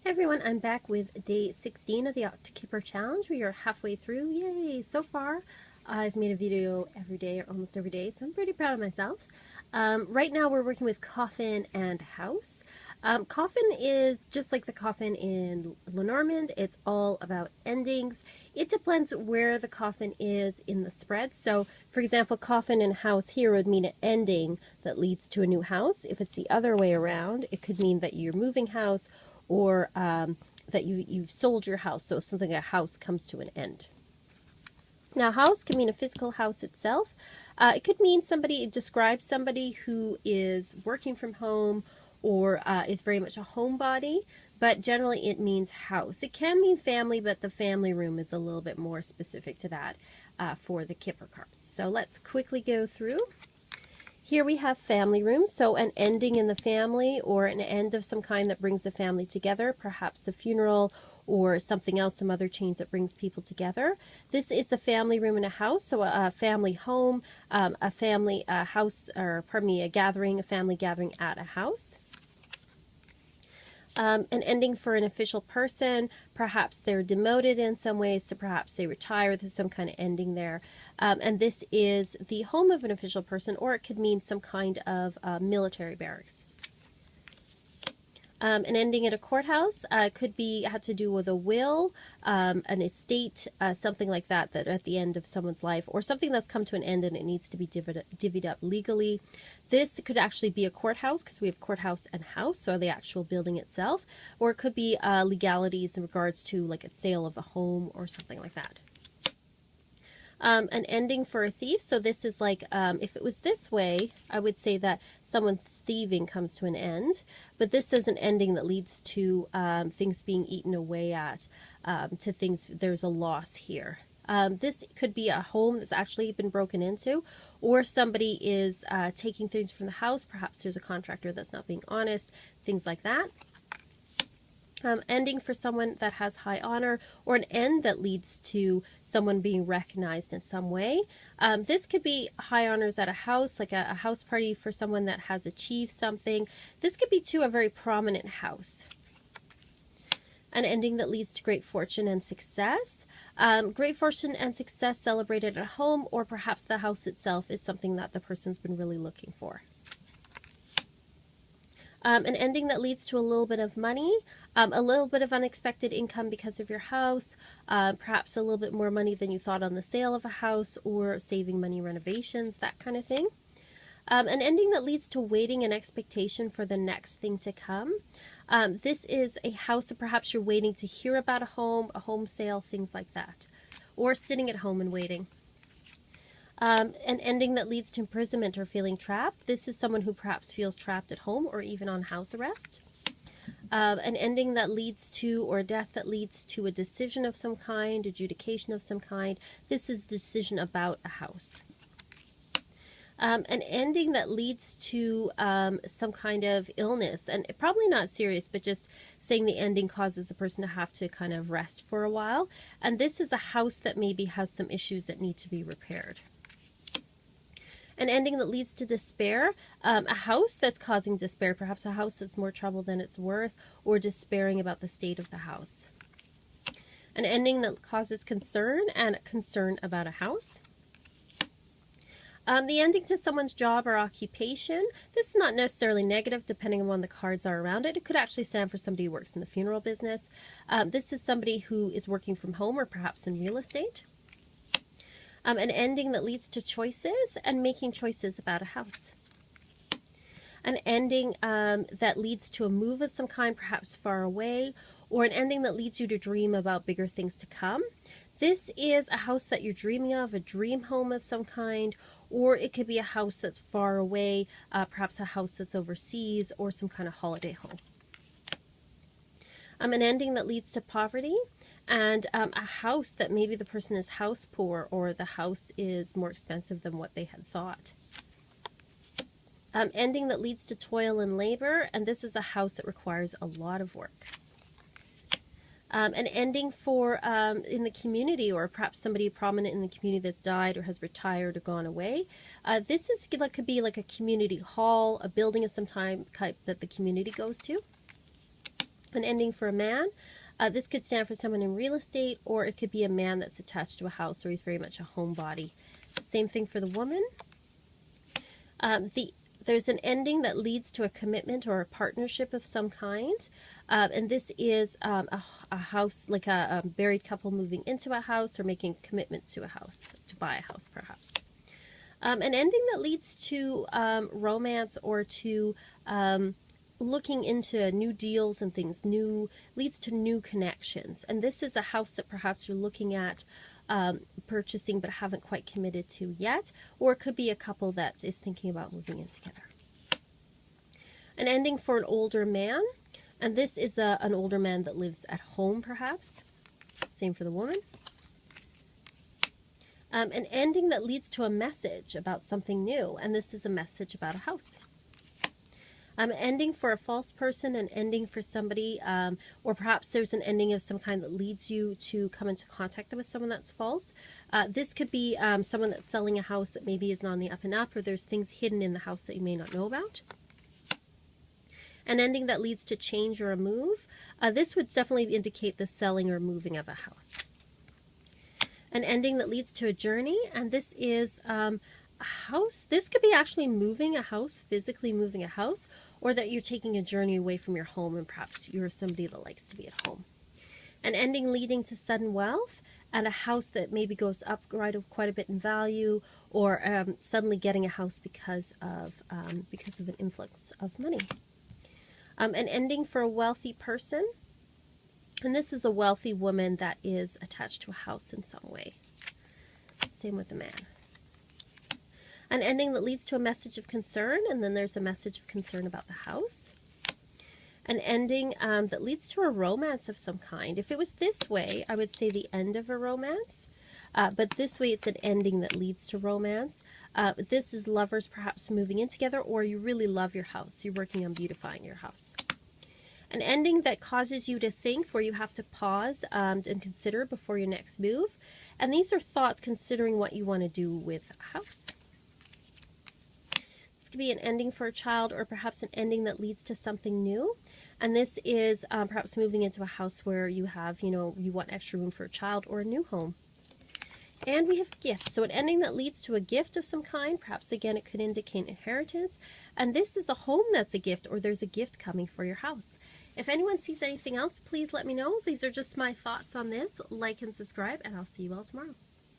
Hi everyone, I'm back with day 16 of the Octkipper challenge. We are halfway through. Yay! So far, I've made a video every day or almost every day, so I'm pretty proud of myself. Right now we're working with Coffin and House. Coffin is just like the coffin in Lenormand. It's all about endings. It depends where the coffin is in the spread. So, for example, Coffin and House here would mean an ending that leads to a new house. If it's the other way around, it could mean that you're moving house, or that you've sold your house, so something, a house comes to an end. Now, house can mean a physical house itself. It could mean somebody, it describes somebody who is working from home or is very much a homebody, but generally it means house. It can mean family, but the family room is a little bit more specific to that for the Kipper cards. So let's quickly go through. Here we have family room, so an ending in the family or an end of some kind that brings the family together, perhaps a funeral or something else, some other change that brings people together. This is the family room in a house, so a family home, a family house, or pardon me, a family gathering at a house. An ending for an official person, perhaps they're demoted in some ways, so perhaps they retire, there's some kind of ending there. And this is the home of an official person, or it could mean some kind of military barracks. An ending at a courthouse could be had to do with a will, an estate, something like that, that at the end of someone's life, or something that's come to an end and it needs to be divvied up legally. This could actually be a courthouse, because we have courthouse and house, so the actual building itself, or it could be legalities in regards to like a sale of a home or something like that. An ending for a thief, so this is like, if it was this way, I would say that someone's thieving comes to an end, but this is an ending that leads to things being eaten away at, to things, there's a loss here. This could be a home that's actually been broken into, or somebody is taking things from the house, perhaps there's a contractor that's not being honest, things like that. Ending for someone that has high honor, or an end that leads to someone being recognized in some way. This could be high honors at a house, like a house party for someone that has achieved something. This could be to a very prominent house. An ending that leads to great fortune and success. Great fortune and success celebrated at home, or perhaps the house itself is something that the person's been really looking for. An ending that leads to a little bit of money, a little bit of unexpected income because of your house, perhaps a little bit more money than you thought on the sale of a house, or saving money renovations, that kind of thing. An ending that leads to waiting and expectation for the next thing to come. This is a house that perhaps you're waiting to hear about a home sale, things like that, or sitting at home and waiting. An ending that leads to imprisonment or feeling trapped. This is someone who perhaps feels trapped at home or even on house arrest. An ending that leads to, or death that leads to, a decision of some kind, adjudication of some kind. This is a decision about a house. An ending that leads to some kind of illness, and probably not serious, but just saying the ending causes the person to have to kind of rest for a while. And this is a house that maybe has some issues that need to be repaired. An ending that leads to despair, a house that's causing despair, perhaps a house that's more trouble than it's worth, or despairing about the state of the house. An ending that causes concern, and concern about a house. The ending to someone's job or occupation. This is not necessarily negative, depending on when the cards are around it. It could actually stand for somebody who works in the funeral business. This is somebody who is working from home, or perhaps in real estate. An ending that leads to choices and making choices about a house. An ending that leads to a move of some kind, perhaps far away, or an ending that leads you to dream about bigger things to come. This is a house that you're dreaming of, a dream home of some kind, or it could be a house that's far away, perhaps a house that's overseas, or some kind of holiday home. An ending that leads to poverty, and a house that maybe the person is house poor, or the house is more expensive than what they had thought. Ending that leads to toil and labor, and this is a house that requires a lot of work. An ending for in the community, or perhaps somebody prominent in the community that's died or has retired or gone away. This is could be like a community hall, a building of some type that the community goes to. An ending for a man. This could stand for someone in real estate, or it could be a man that's attached to a house, or he's very much a homebody. Same thing for the woman. There's an ending that leads to a commitment or a partnership of some kind. And this is a house, like a married couple moving into a house or making a commitment to a house, to buy a house perhaps. An ending that leads to romance or to looking into new deals and things, leads to new connections. And this is a house that perhaps you're looking at purchasing but haven't quite committed to yet, or it could be a couple that is thinking about moving in together. An ending for an older man, and this is an older man that lives at home perhaps. Same for the woman. An ending that leads to a message about something new, and this is a message about a house. Ending for a false person, an ending for somebody, or perhaps there's an ending of some kind that leads you to come into contact with someone that's false. This could be someone that's selling a house that maybe is not on the up and up, or there's things hidden in the house that you may not know about. An ending that leads to change or a move. This would definitely indicate the selling or moving of a house. An ending that leads to a journey, and this is a house. This could be actually moving a house, physically moving a house, or that you're taking a journey away from your home and perhaps you're somebody that likes to be at home. An ending leading to sudden wealth, and a house that maybe goes up quite a bit in value, or suddenly getting a house because of an influx of money. An ending for a wealthy person, and this is a wealthy woman that is attached to a house in some way. Same with the man. An ending that leads to a message of concern, and then there's a message of concern about the house. An ending that leads to a romance of some kind. If it was this way, I would say the end of a romance. But this way, it's an ending that leads to romance. This is lovers perhaps moving in together, or you really love your house. You're working on beautifying your house. An ending that causes you to think, where you have to pause and consider before your next move. And these are thoughts considering what you want to do with a house. This could be an ending for a child, or perhaps an ending that leads to something new. And this is perhaps moving into a house where you have, you want extra room for a child or a new home. And we have gifts. So an ending that leads to a gift of some kind. Perhaps again it could indicate inheritance. And this is a home that's a gift, or there's a gift coming for your house. If anyone sees anything else, please let me know. These are just my thoughts on this. Like and subscribe, and I'll see you all tomorrow.